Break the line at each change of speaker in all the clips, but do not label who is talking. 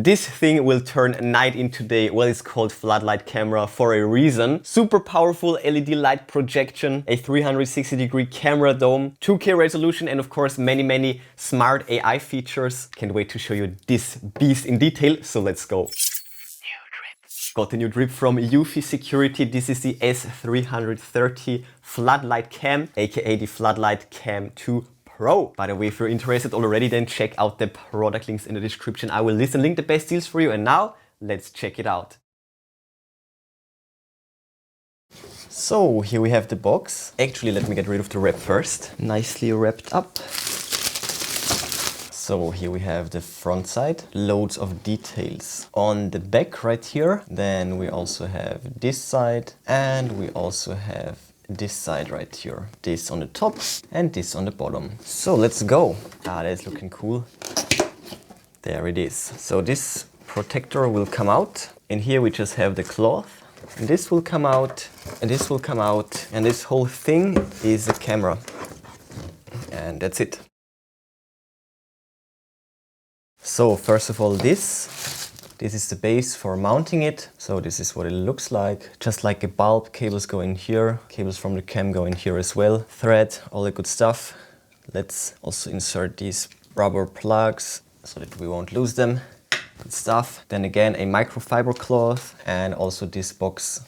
This thing will turn night into day. Well, it's called Floodlight camera for a reason. Super powerful LED light projection, a 360-degree camera dome, 2K resolution, and of course many smart AI features. Can't wait to show you this beast in detail, so let's go. Got the new drip from Eufy Security. This is the S330 Floodlight Cam, aka the Floodlight Cam 2 Pro. By the way, if you're interested already, then check out the product links in the description. I will list and link the best deals for you. And now, let's check it out. So, here we have the box. Actually, let me get rid of the wrap first. Nicely wrapped up. So here we have the front side, loads of details. On the back right here, then we also have this side, and we also have this side right here. This on the top and this on the bottom. So let's go. That's looking cool. There it is. So this protector will come out. In here we just have the cloth. And this will come out, and this will come out, and this whole thing is a camera. And that's it. So first of all, this is the base for mounting it. So this is what it looks like. Just like a bulb, cables go in here, cables from the cam go in here as well. Thread, all the good stuff. Let's also insert these rubber plugs so that we won't lose them. Good stuff. Then again, a microfiber cloth and also this box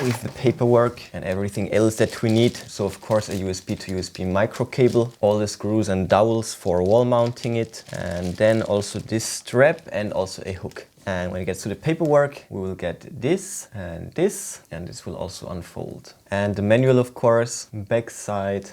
with the paperwork and everything else that we need. So of course a USB to USB micro cable, all the screws and dowels for wall mounting it, and then also this strap and also a hook. And when it gets to the paperwork, we will get this, and this will also unfold. And the manual, of course, back side,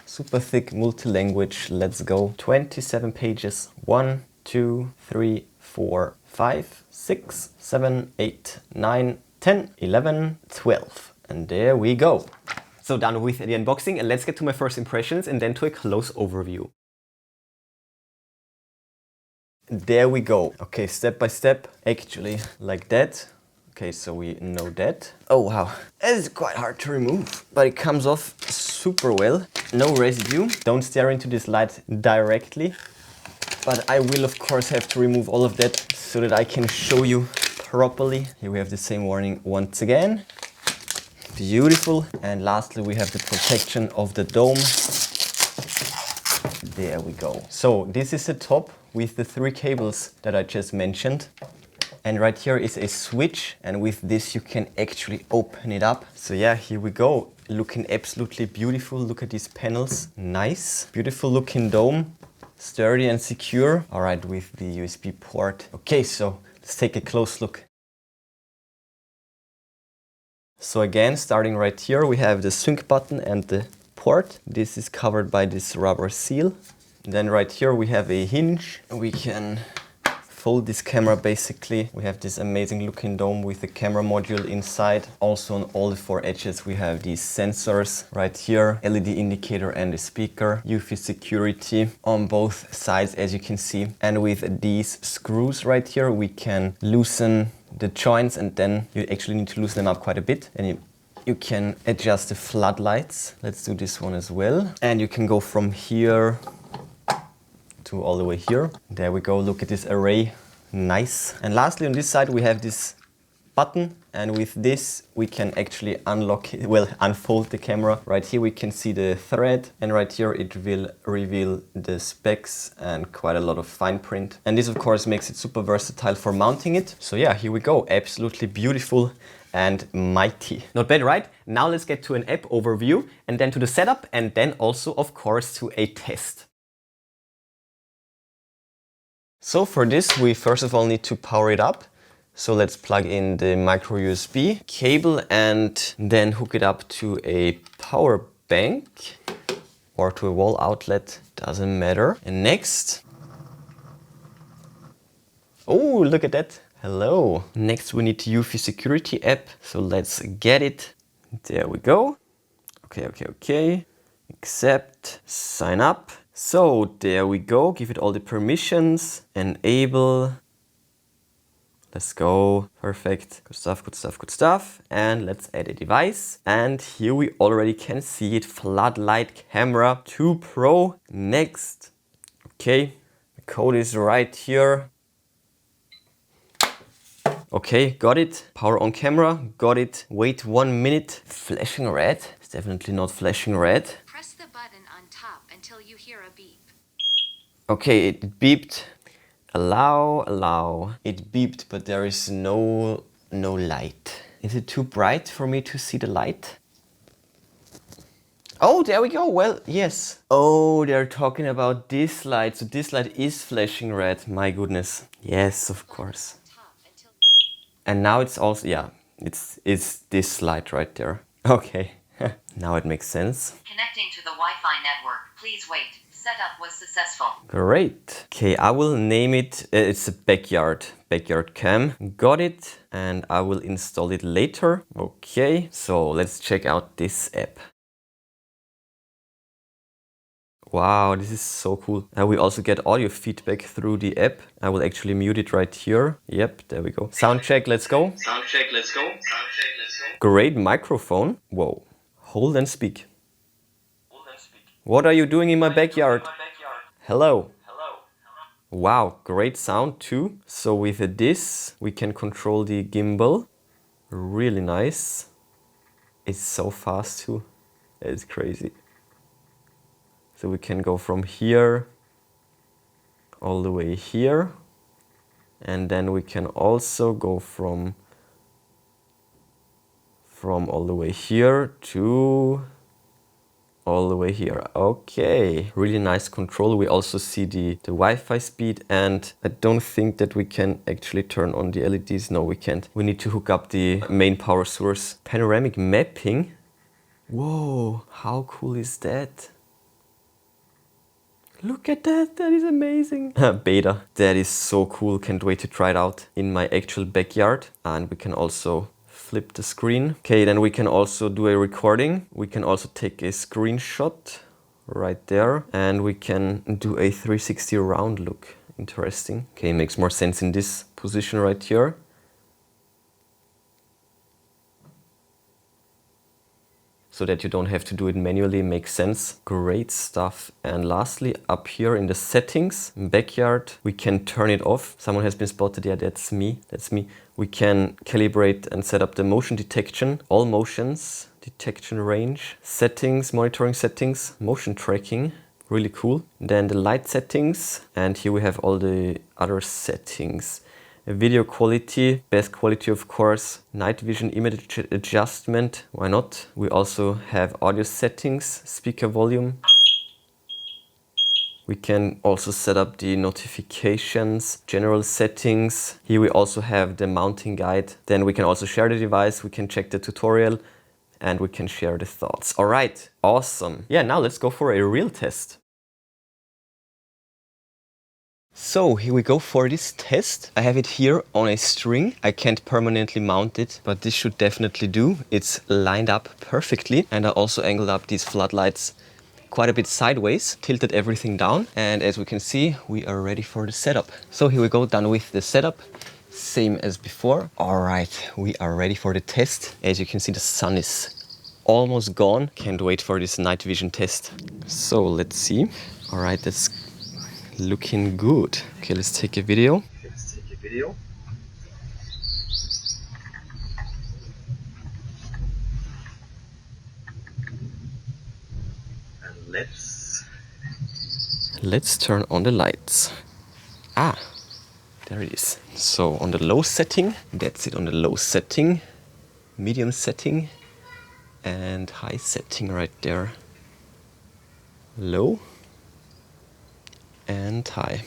super thick, multi-language. Let's go. 27 pages. 1, 2, 3, 4, 5, 6, 7, 8, 9, 10, 11, 12. And there we go. So done with the unboxing, and let's get to my first impressions and then to a close overview. There we go. Okay, step by step, actually like that. Okay, so we know that. Oh wow, it's quite hard to remove, but it comes off super well. No residue. Don't stare into this light directly. But I will of course have to remove all of that so that I can show you properly. Here we have the same warning once again. Beautiful. And lastly we have the protection of the dome. There we go. So this is the top with the 3 cables that I just mentioned. And right here is a switch, and with this you can actually open it up. So yeah, here we go. Looking absolutely beautiful. Look at these panels. Nice. Beautiful looking dome. Sturdy and secure. All right, with the USB port. Okay, so let's take a close look. So again, starting right here, we have the sync button and the port. This is covered by this rubber seal. Then right here we have a hinge. We can fold this camera basically. We have this amazing looking dome with the camera module inside. Also on all the 4 edges we have these sensors right here. LED indicator and a speaker. Eufy Security on both sides as you can see. And with these screws right here we can loosen the joints, and then you actually need to loosen them up quite a bit. And you can adjust the floodlights. Let's do this one as well. And you can go from here to all the way here. There we go, look at this array, nice. And lastly on this side we have this button, and with this we can actually unlock it, well, unfold the camera. Right here we can see the thread, and right here it will reveal the specs and quite a lot of fine print. And this of course makes it super versatile for mounting it. So yeah, here we go, absolutely beautiful and mighty. Not bad, right? Now let's get to an app overview, and then to the setup, and then also of course to a test. So for this, we first of all need to power it up. So let's plug in the micro USB cable and then hook it up to a power bank or to a wall outlet, doesn't matter. And next, oh, look at that. Hello. Next we need the Eufy Security app. So let's get it. There we go. Okay. Accept, sign up. So there we go, give it all the permissions, enable, let's go, perfect, good stuff. And let's add a device. And here we already can see it, Floodlight Camera 2 Pro. Next, okay, the code is right here. Okay, got it. Power on camera, got it. Wait 1 minute. Flashing red. It's definitely not flashing red.
Press the button on top until you hear a beep.
Okay, it beeped. Allow. It beeped, but there is no light. Is it too bright for me to see the light? Oh, there we go. Well, yes. Oh, they're talking about this light. So this light is flashing red. My goodness. Yes, of course. And now it's also, yeah, it's this light right there. Okay. Now it makes sense.
Connecting to the Wi-Fi network. Please wait. Setup was successful.
Great. Okay, I will name it, it's a backyard cam. Got it. And I will install it later. Okay, so let's check out this app. Wow, this is so cool. We also get audio feedback through the app. I will actually mute it right here. Yep, there we go. Sound check, let's go.
Sound check, let's go. Sound check, let's go.
Great microphone. Whoa. Hold and speak. What are you doing in my backyard? Hello. Wow, great sound too. So with this, we can control the gimbal. Really nice. It's so fast too. It's crazy. So we can go from here all the way here. And then we can also go from all the way here to all the way here. Okay, really nice control. We also see the Wi-Fi speed, and I don't think that we can actually turn on the LEDs. No, we can't. We need to hook up the main power source. Panoramic mapping. Whoa, how cool is that? Look at that, that is amazing. Beta, that is so cool. Can't wait to try it out in my actual backyard. And we can also flip the screen. Okay, then we can also do a recording. We can also take a screenshot right there. And we can do a 360 round look. Interesting. Okay, makes more sense in this position right here. So that you don't have to do it manually, makes sense. Great stuff. And lastly, up here in the settings, backyard, we can turn it off. Someone has been spotted. Yeah, that's me. We can calibrate and set up the motion detection, all motions, detection range, settings, monitoring settings, motion tracking. Really cool. Then the light settings. And here we have all the other settings. Video quality, best quality of course, night vision image adjustment, why not? We also have audio settings, speaker volume. We can also set up the notifications, general settings. Here we also have the mounting guide. Then we can also share the device, we can check the tutorial, and we can share the thoughts. All right, awesome. Yeah, now let's go for a real test. So here we go for this test. I have it here on a string. I can't permanently mount it, but this should definitely do. It's lined up perfectly. And I also angled up these floodlights quite a bit sideways, tilted everything down. And as we can see, we are ready for the setup. So here we go, done with the setup. Same as before. All right, we are ready for the test. As you can see, the sun is almost gone. Can't wait for this night vision test. So let's see. All right, that's looking good. Okay, let's take a video. And let's turn on the lights. Ah, there it is. So on the low setting, that's it on the low setting, medium setting, and high setting right there. Low and high.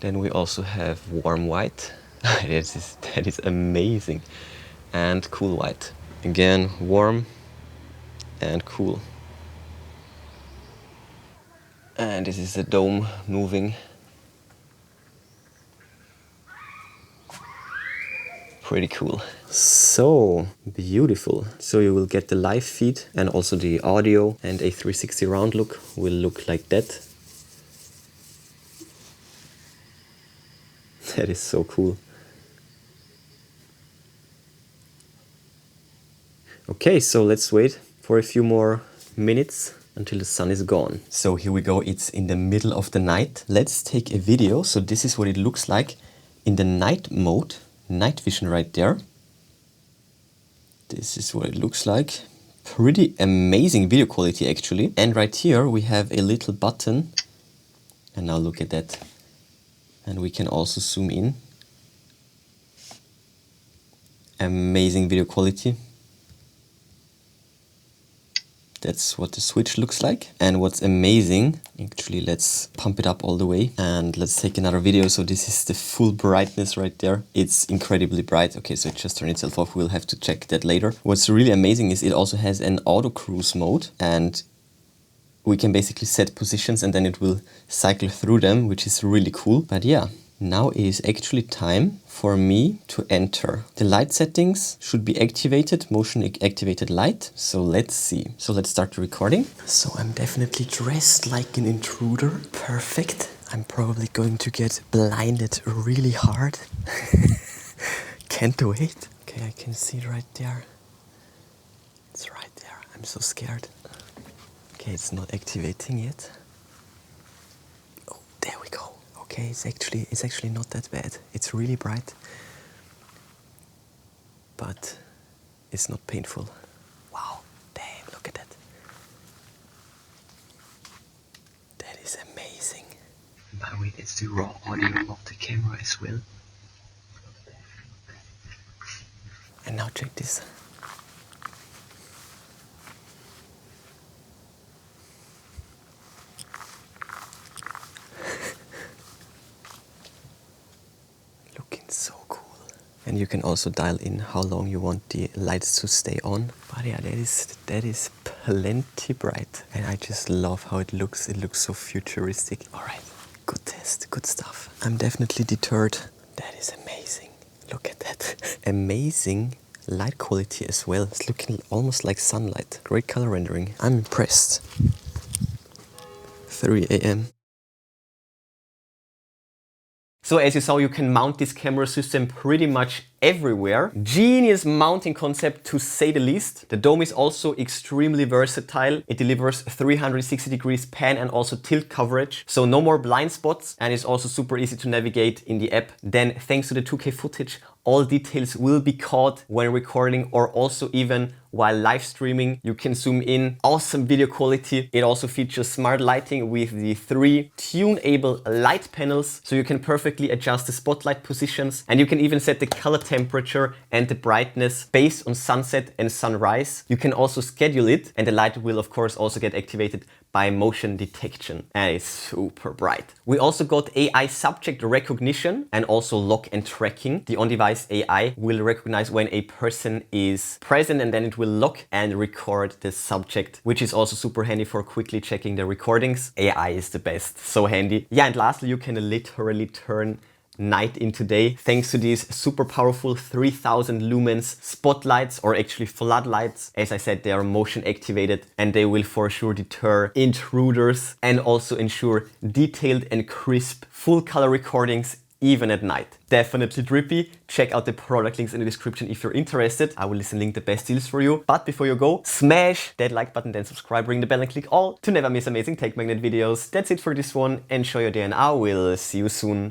Then we also have warm white. That is amazing. And cool white. Again, warm and cool. And this is the dome moving. Pretty cool. So beautiful. So you will get the live feed and also the audio, and a 360 round look will look like that. That is so cool. Okay, so let's wait for a few more minutes until the sun is gone. So here we go, it's in the middle of the night. Let's take a video. So this is what it looks like in the night mode. night vision right there. This is what it looks like. Pretty amazing video quality actually. And right here we have a little button. And now look at that. And we can also zoom in. Amazing video quality. That's what the switch looks like. And what's amazing, actually let's pump it up all the way and let's take another video. So this is the full brightness right there. It's incredibly bright. Okay, so it just turned itself off. We'll have to check that later. What's really amazing is it also has an auto cruise mode, and we can basically set positions and then it will cycle through them, which is really cool. But yeah, now it is actually time for me to enter. The light settings should be activated, motion activated light. So let's see. So let's start the recording. So I'm definitely dressed like an intruder. Perfect. I'm probably going to get blinded really hard. Can't wait. Okay, I can see it right there. It's right there. I'm so scared. Okay, it's not activating yet. Oh, there we go. Okay, it's actually not that bad. It's really bright, but it's not painful. Wow, damn, look at that. That is amazing. By the way, that's the raw audio of the camera as well. And now check this. So cool. And you can also dial in how long you want the lights to stay on. But yeah, that is plenty bright. And I just love how it looks. It looks so futuristic. All right, good test, good stuff. I'm definitely deterred. That is amazing. Look at that. Amazing light quality as well. It's looking almost like sunlight. Great color rendering. I'm impressed. 3 a.m. So as you saw, you can mount this camera system pretty much everywhere. Genius mounting concept to say the least. The dome is also extremely versatile. It delivers 360 degrees pan and also tilt coverage. So no more blind spots, and it's also super easy to navigate in the app. Then thanks to the 2K footage, all details will be caught when recording or also even while live streaming. You can zoom in. Awesome video quality. It also features smart lighting with the 3 tunable light panels, so you can perfectly adjust the spotlight positions, and you can even set the color temperature and the brightness based on sunset and sunrise. You can also schedule it, and the light will of course also get activated by motion detection, and it's super bright. We also got AI subject recognition and also lock and tracking. The on-device AI will recognize when a person is present, and then it will lock and record the subject, which is also super handy for quickly checking the recordings. AI is the best, so handy. Yeah, and lastly, you can literally turn night into day thanks to these super powerful 3000 lumens spotlights, or actually floodlights. As I said, they are motion activated and they will for sure deter intruders and also ensure detailed and crisp full color recordings even at night. Definitely drippy. Check out the product links in the description if you're interested. I will link the best deals for you. But before you go, smash that like button, then subscribe, ring the bell and click all to never miss amazing tech magnet videos. That's it for this one. Enjoy your day and I will see you soon.